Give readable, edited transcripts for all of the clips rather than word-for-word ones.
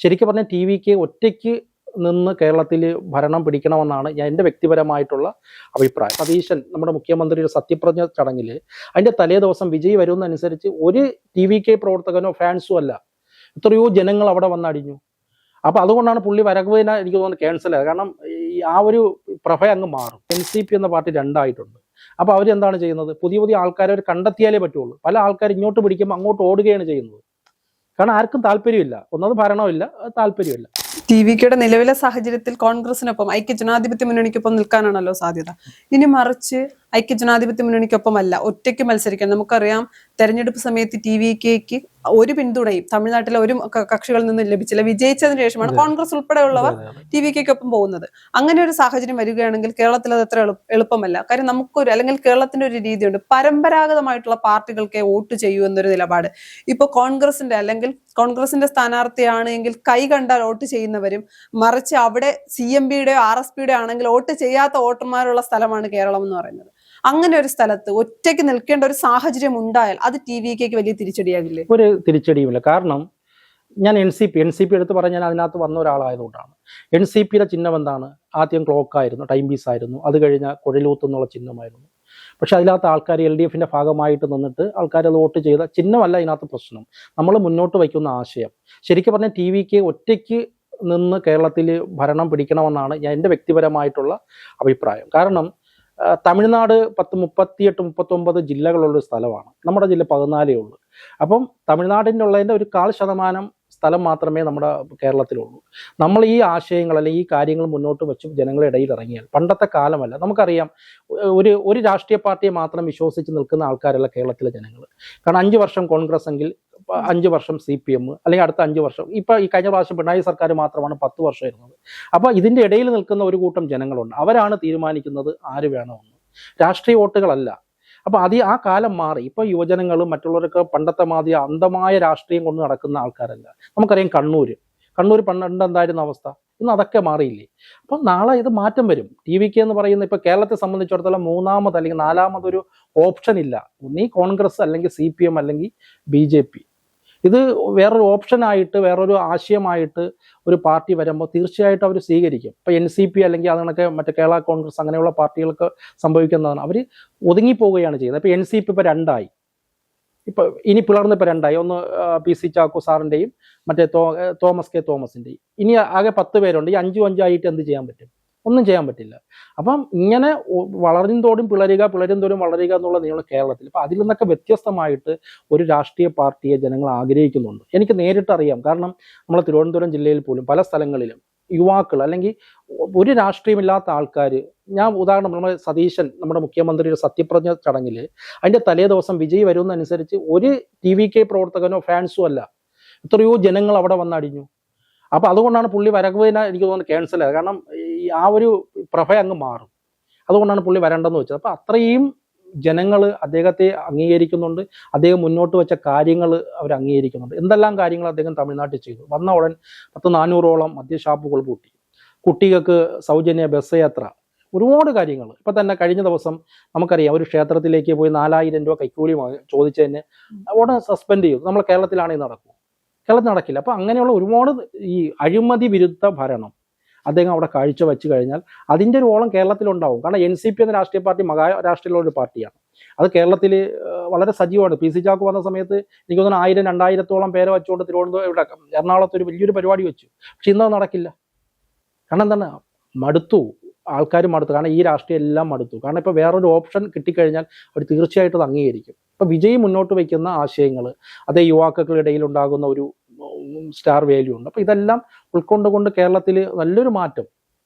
ശരിക്കും പറഞ്ഞാൽ ടി വിക്ക് ഒറ്റയ്ക്ക് നിന്ന് കേരളത്തിൽ ഭരണം പിടിക്കണമെന്നാണ് എൻ്റെ വ്യക്തിപരമായിട്ടുള്ള അഭിപ്രായം. സതീശൻ നമ്മുടെ മുഖ്യമന്ത്രിയുടെ സത്യപ്രതിജ്ഞ ചടങ്ങിൽ അതിൻ്റെ തലേ ദിവസം വിജയ് വരുന്നതനുസരിച്ച് ഒരു TVK പ്രവർത്തകനോ ഫാൻസോ അല്ല, എത്രയോ ജനങ്ങൾ അവിടെ വന്നടിഞ്ഞു. അപ്പോൾ അതുകൊണ്ടാണ് പുള്ളി വരവിനെ എനിക്ക് തോന്നുന്നത് ക്യാൻസൽ ആയത്. കാരണം ആ ഒരു പ്രഭ അങ്ങ് മാറും. NCP എന്ന പാർട്ടി രണ്ടായിട്ടുണ്ട്. അപ്പോൾ അവരെന്താണ് ചെയ്യുന്നത്? പുതിയ പുതിയ ആൾക്കാരെ അവർ കണ്ടെത്തിയാലേ പറ്റുള്ളൂ. പല ആൾക്കാർ ഇങ്ങോട്ട് പിടിക്കുമ്പോൾ അങ്ങോട്ട് ഓടുകയാണ് ചെയ്യുന്നത്. കാരണം ആർക്കും താല്പര്യമില്ല, ഒന്നത് ഭരണമില്ല, താല്പര്യമില്ല. TVKയുടെ നിലവിലെ സാഹചര്യത്തിൽ കോൺഗ്രസിനൊപ്പം ഐക്യജനാധിപത്യ മുന്നണിക്കൊപ്പം നിൽക്കാനാണല്ലോ സാധ്യത. ഇനി മറിച്ച് ഐക്യജനാധിപത്യ മുന്നണിക്കൊപ്പമല്ല, ഒറ്റയ്ക്ക് മത്സരിക്കാൻ. നമുക്കറിയാം തെരഞ്ഞെടുപ്പ് സമയത്ത് TVKക്ക് ഒരു പിന്തുണയും തമിഴ്നാട്ടിലെ ഒരു കക്ഷികളിൽ നിന്നും ലഭിച്ചില്ല. വിജയിച്ചതിന് ശേഷമാണ് കോൺഗ്രസ് ഉൾപ്പെടെയുള്ളവർ TVKക്കൊപ്പം പോകുന്നത്. അങ്ങനെ ഒരു സാഹചര്യം വരികയാണെങ്കിൽ കേരളത്തിൽ അത് അത്ര എളുപ്പമല്ല. കാര്യം നമുക്കൊരു അല്ലെങ്കിൽ കേരളത്തിന്റെ ഒരു രീതിയുണ്ട്, പരമ്പരാഗതമായിട്ടുള്ള പാർട്ടികൾക്ക് വോട്ട് ചെയ്യൂ എന്നൊരു നിലപാട്. ഇപ്പൊ കോൺഗ്രസിന്റെ അല്ലെങ്കിൽ കോൺഗ്രസിന്റെ സ്ഥാനാർത്ഥിയാണ് എങ്കിൽ കൈ കണ്ടാൽ വോട്ട് ചെയ്യുന്നവരും, മറിച്ച് അവിടെ CMBയുടെയോ RSPയുടെയോ ആണെങ്കിൽ വോട്ട് ചെയ്യാത്ത വോട്ടർമാരുള്ള സ്ഥലമാണ് കേരളം എന്ന് പറയുന്നത്. അങ്ങനെ ഒരു സ്ഥലത്ത് ഒറ്റയ്ക്ക് നിൽക്കേണ്ട ഒരു സാഹചര്യം ഉണ്ടായാൽ അത് TVKക്ക് വലിയ തിരിച്ചടിയാകില്ലേ? ഒരു തിരിച്ചടിയുമില്ല. കാരണം ഞാൻ NCP എടുത്ത് പറഞ്ഞാൽ അതിനകത്ത് വന്ന ഒരാളായതുകൊണ്ടാണ്. NCPയുടെ ചിഹ്നം എന്താണ്? ആദ്യം ക്ലോക്കായിരുന്നു, ടൈം പീസ് ആയിരുന്നു, അത് കഴിഞ്ഞ കുഴലൂത്ത് എന്നുള്ള ചിഹ്നമായിരുന്നു. പക്ഷെ അതിനകത്ത് ആൾക്കാർ LDFന്റെ ഭാഗമായിട്ട് നിന്നിട്ട് ആൾക്കാർ അത് വോട്ട് ചെയ്ത ചിഹ്നമല്ല ഇതിനകത്ത് പ്രശ്നം. നമ്മൾ മുന്നോട്ട് വയ്ക്കുന്ന ആശയം. ശരിക്കും പറഞ്ഞാൽ TVK ഒറ്റയ്ക്ക് നിന്ന് കേരളത്തിൽ ഭരണം പിടിക്കണമെന്നാണ് എൻ്റെ വ്യക്തിപരമായിട്ടുള്ള അഭിപ്രായം. കാരണം തമിഴ്നാട് 38-39 ജില്ലകളുള്ളൊരു സ്ഥലമാണ്. നമ്മുടെ ജില്ല 14 ഉള്ളൂ. അപ്പം തമിഴ്നാടിൻ്റെ ഉള്ളതിൻ്റെ ഒരു 1/4% സ്ഥലം മാത്രമേ നമ്മുടെ കേരളത്തിലുള്ളൂ. നമ്മൾ ഈ ആശയങ്ങൾ അല്ലെങ്കിൽ ഈ കാര്യങ്ങൾ മുന്നോട്ട് വെച്ചും ജനങ്ങളുടെ ഇടയിൽ ഇറങ്ങിയാൽ, പണ്ടത്തെ കാലമല്ല, നമുക്കറിയാം ഒരു രാഷ്ട്രീയ പാർട്ടിയെ മാത്രം വിശ്വസിച്ച് നിൽക്കുന്ന ആൾക്കാരല്ല കേരളത്തിലെ ജനങ്ങൾ. കാരണം 5 വർഷം കോൺഗ്രസ് എങ്കിൽ 5 വർഷം CPM, അല്ലെങ്കിൽ അടുത്ത 5 വർഷം. ഇപ്പം ഈ കഴിഞ്ഞ പ്രാവശ്യം പിണറായി സർക്കാർ മാത്രമാണ് 10 വർഷം ഇരുന്നത്. അപ്പോൾ ഇതിൻ്റെ ഇടയിൽ നിൽക്കുന്ന ഒരു കൂട്ടം ജനങ്ങളുണ്ട്. അവരാണ് തീരുമാനിക്കുന്നത് ആര് വേണമെന്ന്, രാഷ്ട്രീയ വോട്ടുകളല്ല. അപ്പോൾ ആ കാലം മാറി. ഇപ്പോൾ യുവജനങ്ങളും മറ്റുള്ളവരൊക്കെ പണ്ടത്തെ മാതിരി അന്ധമായ രാഷ്ട്രീയം കൊണ്ട് നടക്കുന്ന ആൾക്കാരല്ല. നമുക്കറിയാം കണ്ണൂർ പണ്ട് എന്തായിരുന്ന അവസ്ഥ, ഇന്ന് അതൊക്കെ മാറിയില്ലേ? അപ്പം നാളെ ഇത് മാറ്റം വരും. TVK എന്ന് പറയുന്ന ഇപ്പോൾ കേരളത്തെ സംബന്ധിച്ചിടത്തോളം 3ാമത് അല്ലെങ്കിൽ 4ാമതൊരു ഓപ്ഷൻ ഇല്ല. ഒന്നീ കോൺഗ്രസ് അല്ലെങ്കിൽ CPM അല്ലെങ്കിൽ BJP. ഇത് വേറൊരു ഓപ്ഷനായിട്ട്, വേറൊരു ആശയമായിട്ട് ഒരു പാർട്ടി വരുമ്പോൾ തീർച്ചയായിട്ടും അവർ സ്വീകരിക്കും. ഇപ്പോൾ NCP അല്ലെങ്കിൽ അതിനൊക്കെ മറ്റേ കേരള കോൺഗ്രസ് അങ്ങനെയുള്ള പാർട്ടികൾക്ക് സംഭവിക്കുന്നതാണ്, അവർ ഒതുങ്ങിപ്പോവുകയാണ് ചെയ്യുന്നത്. ഇപ്പോൾ NCP ഇപ്പോൾ 2ആയി, ഇപ്പോൾ ഇനി പിളർന്ന് ഇപ്പോൾ 2ആയി. ഒന്ന് PC ചാക്കോ സാറിൻ്റെയും മറ്റേ തോമസ് കെ തോമസിൻ്റെയും. ഇനി ആകെ 10 പേരുണ്ട്. ഈ 5 ആയിട്ട് എന്ത് ചെയ്യാൻ പറ്റും? ഒന്നും ചെയ്യാൻ പറ്റില്ല. അപ്പം ഇങ്ങനെ വളരുംതോറും പിളരുംതോറും വളരുക എന്നുള്ള നിയമം കേരളത്തിൽ. അപ്പം അതിൽ നിന്നൊക്കെ വ്യത്യസ്തമായിട്ട് ഒരു രാഷ്ട്രീയ പാർട്ടിയെ ജനങ്ങൾ ആഗ്രഹിക്കുന്നുണ്ട്. എനിക്ക് നേരിട്ടറിയാം. കാരണം നമ്മൾ തിരുവനന്തപുരം ജില്ലയിൽ പോലും പല സ്ഥലങ്ങളിലും യുവാക്കൾ അല്ലെങ്കിൽ ഒരു രാഷ്ട്രീയമില്ലാത്ത ആൾക്കാർ, ഞാൻ ഉദാഹരണം, നമ്മൾ സതീശൻ നമ്മുടെ മുഖ്യമന്ത്രിയുടെ സത്യപ്രതിജ്ഞ ചടങ്ങിൽ അതിൻ്റെ തലേ ദിവസം വിജയ് വരുന്നതനുസരിച്ച് ഒരു TVK പ്രവർത്തകനോ ഫാൻസോ അല്ല, എത്രയോ ജനങ്ങൾ അവിടെ വന്നടിഞ്ഞു. അപ്പോൾ അതുകൊണ്ടാണ് പുള്ളി വരവിനെ എനിക്ക് തോന്നുന്നത് ക്യാൻസൽ ആയത്. കാരണം ആ ഒരു പ്രഭ അങ്ങ് മാറും. അതുകൊണ്ടാണ് പുള്ളി വരണ്ടെന്ന് വെച്ചത്. അപ്പോൾ അത്രയും ജനങ്ങൾ അദ്ദേഹത്തെ അംഗീകരിക്കുന്നുണ്ട്. അദ്ദേഹം മുന്നോട്ട് വെച്ച കാര്യങ്ങൾ അവർ അംഗീകരിക്കുന്നുണ്ട്. എന്തെല്ലാം കാര്യങ്ങൾ അദ്ദേഹം തമിഴ്നാട്ടിൽ ചെയ്തു. വന്ന ഉടൻ 400ഓളം മദ്യഷാപ്പുകൾ പൂട്ടി, കുട്ടികൾക്ക് സൗജന്യ ബസ് യാത്ര, ഒരുപാട് കാര്യങ്ങൾ. ഇപ്പം തന്നെ കഴിഞ്ഞ ദിവസം നമുക്കറിയാം, ഒരു ക്ഷേത്രത്തിലേക്ക് പോയി 4000 രൂപ കൈക്കൂലി ചോദിച്ചതിന് ഉടനെ സസ്പെൻഡ് ചെയ്തു. നമ്മൾ കേരളത്തിലാണെങ്കിൽ നടക്കും, കേരളത്തിൽ നടക്കില്ല. അപ്പോൾ അങ്ങനെയുള്ള ഒരുപാട് ഈ അഴിമതി വിരുദ്ധ ഭരണം അദ്ദേഹം അവിടെ കാഴ്ചവെച്ച് കഴിഞ്ഞാൽ അതിൻ്റെ ഒരു ഓളം കേരളത്തിലുണ്ടാവും. കാരണം NCP എന്ന രാഷ്ട്രീയ പാർട്ടി മഹാരാഷ്ട്രയിലുള്ള ഒരു പാർട്ടിയാണ്. അത് കേരളത്തിൽ വളരെ സജീവമാണ്. PC ചാക്കോ വന്ന സമയത്ത് എനിക്ക് തോന്നുന്നു 1000-2000ഓളം പേരെ വെച്ചുകൊണ്ട് തിരുവനന്തപുരം എറണാകുളത്ത് ഒരു വലിയൊരു പരിപാടി വെച്ചു. പക്ഷെ ഇന്നത് നടക്കില്ല. കാരണം എന്താണ്? മടുത്തു, ആൾക്കാർ മടുത്തു. കാരണം ഈ രാഷ്ട്രീയം എല്ലാം മടുത്തു. കാരണം ഇപ്പോൾ വേറൊരു ഓപ്ഷൻ കിട്ടിക്കഴിഞ്ഞാൽ അവർ തീർച്ചയായിട്ടും അത് അംഗീകരിക്കും. ഇപ്പോൾ വിജയ് മുന്നോട്ട് വയ്ക്കുന്ന ആശയങ്ങൾ, അതേ യുവാക്കളുടെ ഇടയിൽ ഉണ്ടാകുന്ന ഒരു സ്റ്റാർ വാല്യൂ ഉണ്ട്. അപ്പോൾ ഇതെല്ലാം ഉൾക്കൊണ്ടുകൊണ്ട് കേരളത്തിൽ നല്ലൊരു മാറ്റം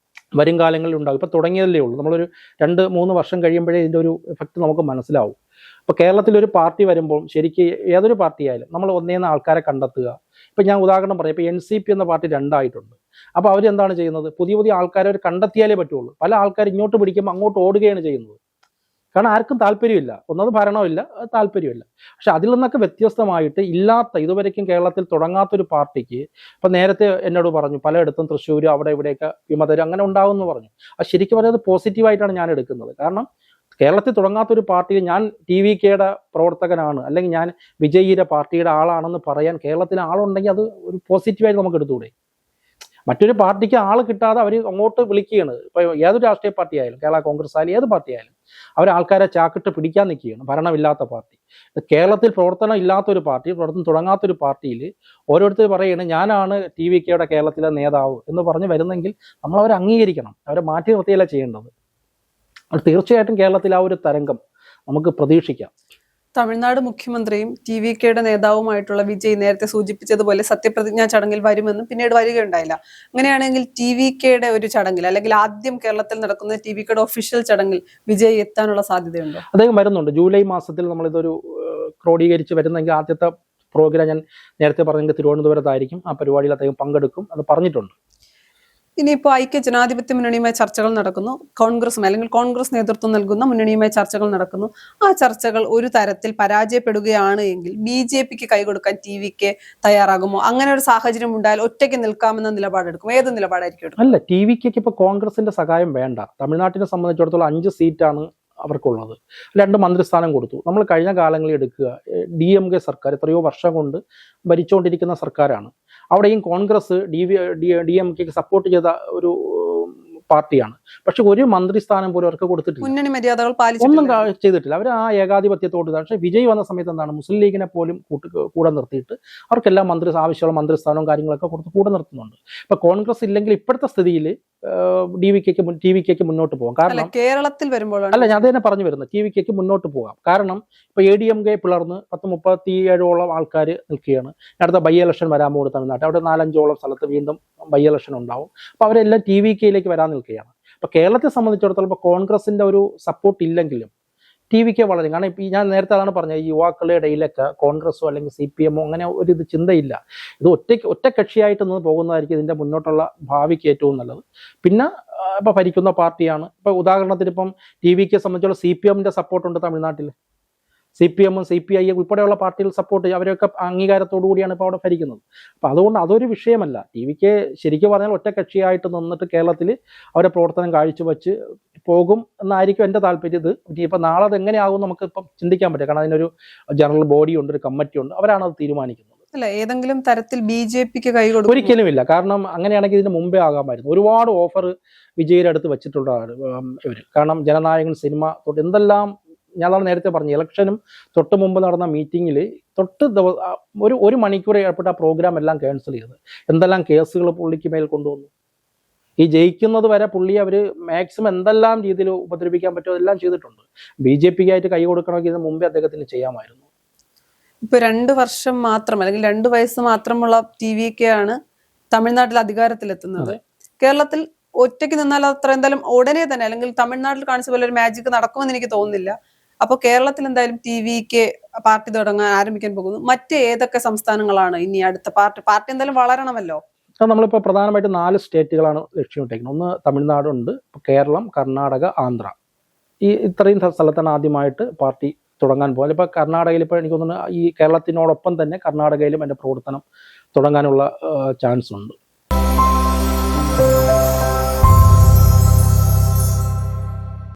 വരും കാലങ്ങളിൽ ഉണ്ടാകും. ഇപ്പോൾ തുടങ്ങിയതല്ലേ ഉള്ളൂ. നമ്മളൊരു 2-3 വർഷം കഴിയുമ്പോഴേ ഇതിൻ്റെ ഒരു എഫക്റ്റ് നമുക്ക് മനസ്സിലാവും. ഇപ്പോൾ കേരളത്തിലൊരു പാർട്ടി വരുമ്പോൾ ശരിക്കും ഏതൊരു പാർട്ടി ആയാലും നമ്മൾ ഒന്നേന്ന് ആൾക്കാരെ കണ്ടെത്തുക. ഇപ്പം ഞാൻ ഉദാഹരണം പറയാം, ഇപ്പോൾ NCP എന്ന പാർട്ടി രണ്ടായിട്ടുണ്ട്. അപ്പോൾ അവരെന്താണ് ചെയ്യുന്നത്? പുതിയ പുതിയ ആൾക്കാരെ അവർ കണ്ടെത്തിയാലേ പറ്റുള്ളൂ. പല ആൾക്കാർ ഇങ്ങോട്ട് പിടിക്കുമ്പോൾ അങ്ങോട്ട് ഓടുകയാണ് ചെയ്യുന്നത്. കാരണം ആർക്കും താല്പര്യമില്ല, ഒന്നത് ഭരണമില്ല, താല്പര്യമില്ല. പക്ഷെ അതിൽ നിന്നൊക്കെ വ്യത്യസ്തമായിട്ട് ഇല്ലാത്ത, ഇതുവരെയ്ക്കും കേരളത്തിൽ തുടങ്ങാത്തൊരു പാർട്ടിക്ക്, ഇപ്പം നേരത്തെ എന്നോട് പറഞ്ഞു പലയിടത്തും തൃശ്ശൂർ അവിടെ ഇവിടെയൊക്കെ വിമതർ അങ്ങനെ ഉണ്ടാകുമെന്ന് പറഞ്ഞു. അത് ശരിക്കും പറയുന്നത് പോസിറ്റീവായിട്ടാണ് ഞാൻ എടുക്കുന്നത്. കാരണം കേരളത്തിൽ തുടങ്ങാത്തൊരു പാർട്ടിയിൽ ഞാൻ TVKയുടെ പ്രവർത്തകനാണ്, അല്ലെങ്കിൽ ഞാൻ വിജയിയുടെ പാർട്ടിയുടെ ആളാണെന്ന് പറയാൻ കേരളത്തിൽ ആളുണ്ടെങ്കിൽ അത് ഒരു പോസിറ്റീവായിട്ട് നമുക്ക് എടുത്തുകൂടെ? മറ്റൊരു പാർട്ടിക്ക് ആൾ കിട്ടാതെ അവർ അങ്ങോട്ട് വിളിക്കുകയാണ്. ഇപ്പോൾ ഏതൊരു രാഷ്ട്രീയ പാർട്ടി ആയാലും, കേരള കോൺഗ്രസ് ആയാലും ഏത് പാർട്ടി ആയാലും, അവർ ആൾക്കാരെ ചാക്കിട്ട് പിടിക്കാൻ നിൽക്കുകയാണ്. ഭരണമില്ലാത്ത പാർട്ടി, കേരളത്തിൽ പ്രവർത്തനം ഇല്ലാത്തൊരു പാർട്ടി, പ്രവർത്തനം തുടങ്ങാത്തൊരു പാർട്ടിയിൽ ഓരോരുത്തർ പറയുകയാണ് ഞാനാണ് TVKയുടെ കേരളത്തിലെ നേതാവ് എന്ന് പറഞ്ഞ് വരുന്നെങ്കിൽ നമ്മൾ അവരെ അംഗീകരിക്കണം, അവരെ മാറ്റി നിർത്തിയല്ല ചെയ്യേണ്ടത്. അത് തീർച്ചയായിട്ടും കേരളത്തിൽ ആ ഒരു തരംഗം നമുക്ക് പ്രതീക്ഷിക്കാം. തമിഴ്നാട് മുഖ്യമന്ത്രിയും TVKയുടെ നേതാവുമായിട്ടുള്ള വിജയ് നേരത്തെ സൂചിപ്പിച്ചതുപോലെ സത്യപ്രതിജ്ഞാ ചടങ്ങിൽ വരുമെന്നും പിന്നീട് വരികയുണ്ടായില്ല. അങ്ങനെയാണെങ്കിൽ TVKയുടെ ഒരു ചടങ്ങിൽ, അല്ലെങ്കിൽ ആദ്യം കേരളത്തിൽ നടക്കുന്ന TVKയുടെ ഒഫീഷ്യൽ ചടങ്ങിൽ വിജയ് എത്താനുള്ള സാധ്യതയുണ്ടോ? അദ്ദേഹം വരുന്നുണ്ട്. ജൂലൈ മാസത്തിൽ നമ്മളിതൊരു ക്രോഡീകരിച്ച് വരുന്നെങ്കിൽ ആദ്യത്തെ പ്രോഗ്രാം ഞാൻ നേരത്തെ പറഞ്ഞെങ്കിൽ തിരുവനന്തപുരത്തായിരിക്കും. ആ പരിപാടിയിൽ അദ്ദേഹം പങ്കെടുക്കും, അത് പറഞ്ഞിട്ടുണ്ട്. ഇനിയിപ്പോൾ ഐക്യ ജനാധിപത്യ മുന്നണിയുമായി ചർച്ചകൾ നടക്കുന്നു, കോൺഗ്രസും അല്ലെങ്കിൽ കോൺഗ്രസ് നേതൃത്വം നൽകുന്ന മുന്നണിയുമായി ചർച്ചകൾ നടക്കുന്നു. ആ ചർച്ചകൾ ഒരു തരത്തിൽ പരാജയപ്പെടുകയാണ് എങ്കിൽ BJPക്ക് കൈകൊടുക്കാൻ TVK തയ്യാറാകുമോ? അങ്ങനെ ഒരു സാഹചര്യം ഉണ്ടായാൽ ഒറ്റയ്ക്ക് നിൽക്കാമെന്ന നിലപാടെടുക്കും. ഏത് നിലപാടായിരിക്കും എടുക്കും? അല്ല, TVKക്ക് ഇപ്പോൾ കോൺഗ്രസിന്റെ സഹായം വേണ്ട. തമിഴ്നാട്ടിനെ സംബന്ധിച്ചിടത്തോളം 5 സീറ്റാണ് അവർക്കുള്ളത്. 2 മന്ത്രിസ്ഥാനം കൊടുത്തു. നമ്മൾ കഴിഞ്ഞ കാലങ്ങളിൽ എടുക്കുക, DMK സർക്കാർ എത്രയോ വർഷം കൊണ്ട് ഭരിച്ചുകൊണ്ടിരിക്കുന്ന സർക്കാരാണ്. അവിടെയും കോൺഗ്രസ് DMKക്ക് സപ്പോർട്ട് ചെയ്ത ഒരു പാർട്ടിയാണ്. പക്ഷെ ഒരു മന്ത്രിസ്ഥാനം പോലും അവർക്ക് കൊടുത്തിട്ടില്ല, മുന്നണി മര്യാദകൾ ഒന്നും ചെയ്തിട്ടില്ല. അവർ ആ ഏകാധിപത്യത്തോട്. പക്ഷേ വിജയ് വന്ന സമയത്ത് എന്താണ്, മുസ്ലിം ലീഗിനെ പോലും കൂടെ നിർത്തിയിട്ട് അവർക്കെല്ലാം ആവശ്യമുള്ള മന്ത്രിസ്ഥാനവും കാര്യങ്ങളൊക്കെ കൊടുത്ത് കൂടെ നിർത്തുന്നുണ്ട്. ഇപ്പൊ കോൺഗ്രസ് ഇല്ലെങ്കിൽ ഇപ്പോഴത്തെ സ്ഥിതിയിൽ TVKക്ക് മുന്നോട്ട് പോകാം. കാരണം കേരളത്തിൽ വരുമ്പോഴാണ്, അല്ല, ഞാൻ തന്നെ പറഞ്ഞു വരുന്നത്, TVKക്ക് മുന്നോട്ട് പോകാം. കാരണം ഇപ്പൊ ADMK പിളർന്ന് 37ഓളം ആൾക്കാർ നിൽക്കുകയാണ്. അടുത്ത ബൈ ഇലക്ഷൻ വരാൻ പോകുന്ന തമിഴ്നാട്ടിൽ അവിടെ 4-5ഓളം സ്ഥലത്ത് വീണ്ടും ബൈ ഇലക്ഷൻ ഉണ്ടാവും. അപ്പൊ അവരെല്ലാം TVKയിലേക്ക് വരാൻ നിൽക്കുകയാണ്. അപ്പൊ കേരളത്തെ സംബന്ധിച്ചിടത്തോളം ഇപ്പൊ കോൺഗ്രസിന്റെ ഒരു സപ്പോർട്ട് ഇല്ലെങ്കിലും TVK വളരെ, കാരണം ഇപ്പൊ ഞാൻ നേരത്തെ അതാണ് പറഞ്ഞത്, ഈ യുവാക്കളുടെ ഇടയിലൊക്കെ കോൺഗ്രസോ അല്ലെങ്കിൽ CPM അങ്ങനെ ഒരു ഇത് ചിന്തയില്ല. ഇത് ഒറ്റക്കക്ഷിയായിട്ട് നിന്ന് പോകുന്നതായിരിക്കും ഇതിന്റെ മുന്നോട്ടുള്ള ഭാവിക്ക് ഏറ്റവും നല്ലത്. പിന്നെ ഇപ്പൊ ഭരിക്കുന്ന പാർട്ടിയാണ്. ഇപ്പൊ ഉദാഹരണത്തിന് ഇപ്പം TVKയെ സംബന്ധിച്ചുള്ള CPMന്റെ സപ്പോർട്ടുണ്ട് തമിഴ്നാട്ടിൽ. CPM CPI ഉൾപ്പെടെയുള്ള പാർട്ടികൾ സപ്പോർട്ട്, അവരൊക്കെ അംഗീകാരത്തോടു കൂടിയാണ് ഇപ്പോൾ അവിടെ ഭരിക്കുന്നത്. അപ്പം അതുകൊണ്ട് അതൊരു വിഷയമല്ല. TVK ശരിക്കും പറഞ്ഞാൽ ഒറ്റക്കക്ഷിയായിട്ട് നിന്നിട്ട് കേരളത്തിൽ അവരെ പ്രവർത്തനം കാഴ്ചവെച്ച് പോകും എന്നായിരിക്കും എൻ്റെ താല്പര്യം. ഇത് ഇനിയിപ്പോൾ നാളെ അത് എങ്ങനെയാകും നമുക്ക് ഇപ്പം ചിന്തിക്കാൻ പറ്റും. കാരണം അതിനൊരു ജനറൽ ബോഡി ഉണ്ട്, ഒരു കമ്മിറ്റി ഉണ്ട്, അവരാണ് അത് തീരുമാനിക്കുന്നത്. അല്ല, ഏതെങ്കിലും തരത്തിൽ BJPക്ക് കൈ കൊടുക്കും? ഒരിക്കലുമില്ല. കാരണം അങ്ങനെയാണെങ്കിൽ ഇതിന് മുമ്പേ ആകാമായിരുന്നു. ഒരുപാട് ഓഫർ വിജയുടെ അടുത്ത് വെച്ചിട്ടുള്ളതാണ് ഇവർ. കാരണം ജനനായകൻ സിനിമ തൊട്ട് എന്തെല്ലാം, ഞാനാണ് നേരത്തെ പറഞ്ഞു, ഇലക്ഷനും തൊട്ട് മുമ്പ് നടന്ന മീറ്റിങ്ങിൽ ഒരു മണിക്കൂർ ഏർപ്പെട്ട ആ പ്രോഗ്രാം എല്ലാം ക്യാൻസൽ ചെയ്തത്. എന്തെല്ലാം കേസുകൾ പുള്ളിക്ക് മേൽ കൊണ്ടുവന്നു. ഈ ജയിക്കുന്നത് വരെ പുള്ളി അവർ മാക്സിമം എന്തെല്ലാം രീതിയിൽ ഉപദ്രവിക്കാൻ പറ്റുമോ അതെല്ലാം ചെയ്തിട്ടുണ്ട്. BJPക്കായിട്ട് കൈ കൊടുക്കണമെങ്കിൽ ഇതിന് മുമ്പേ അദ്ദേഹത്തിന് ചെയ്യാമായിരുന്നു. ഇപ്പൊ 2 വർഷം മാത്രം, അല്ലെങ്കിൽ 2 വയസ്സ് മാത്രമുള്ള TVK ആണ് തമിഴ്നാട്ടിൽ അധികാരത്തിലെത്തുന്നത്. കേരളത്തിൽ ഒറ്റയ്ക്ക് നിന്നാൽ അത്ര എന്തായാലും ഉടനെ തന്നെ, അല്ലെങ്കിൽ തമിഴ്നാട്ടിൽ കാണിച്ച പോലെ ഒരു മാജിക് നടക്കുമെന്ന് എനിക്ക് തോന്നുന്നില്ല. അപ്പൊ കേരളത്തിൽ എന്തായാലും TVK പാർട്ടി തുടങ്ങാൻ ആരംഭിക്കാൻ പോകുന്നു. മറ്റ് ഏതൊക്കെ സംസ്ഥാനങ്ങളാണ് ഇനി അടുത്ത പാർട്ടി എന്തായാലും വളരണമല്ലോ? നമ്മളിപ്പോൾ പ്രധാനമായിട്ട് 4 സ്റ്റേറ്റുകളാണ് ലക്ഷ്യമിട്ടേക്കുന്നത്. ഒന്ന് തമിഴ്നാടുണ്ട്, കേരളം, കർണാടക, ആന്ധ്ര. ഇത്രയും സ്ഥലത്താണ് ആദ്യമായിട്ട് പാർട്ടി തുടങ്ങാൻ പോകുന്നത്. ഇപ്പോൾ കർണാടകയിൽ ഇപ്പോൾ എനിക്ക് തോന്നുന്നു ഈ കേരളത്തിനോടൊപ്പം തന്നെ കർണാടകയിലും എൻ്റെ പ്രവർത്തനം തുടങ്ങാനുള്ള ചാൻസ് ഉണ്ട്.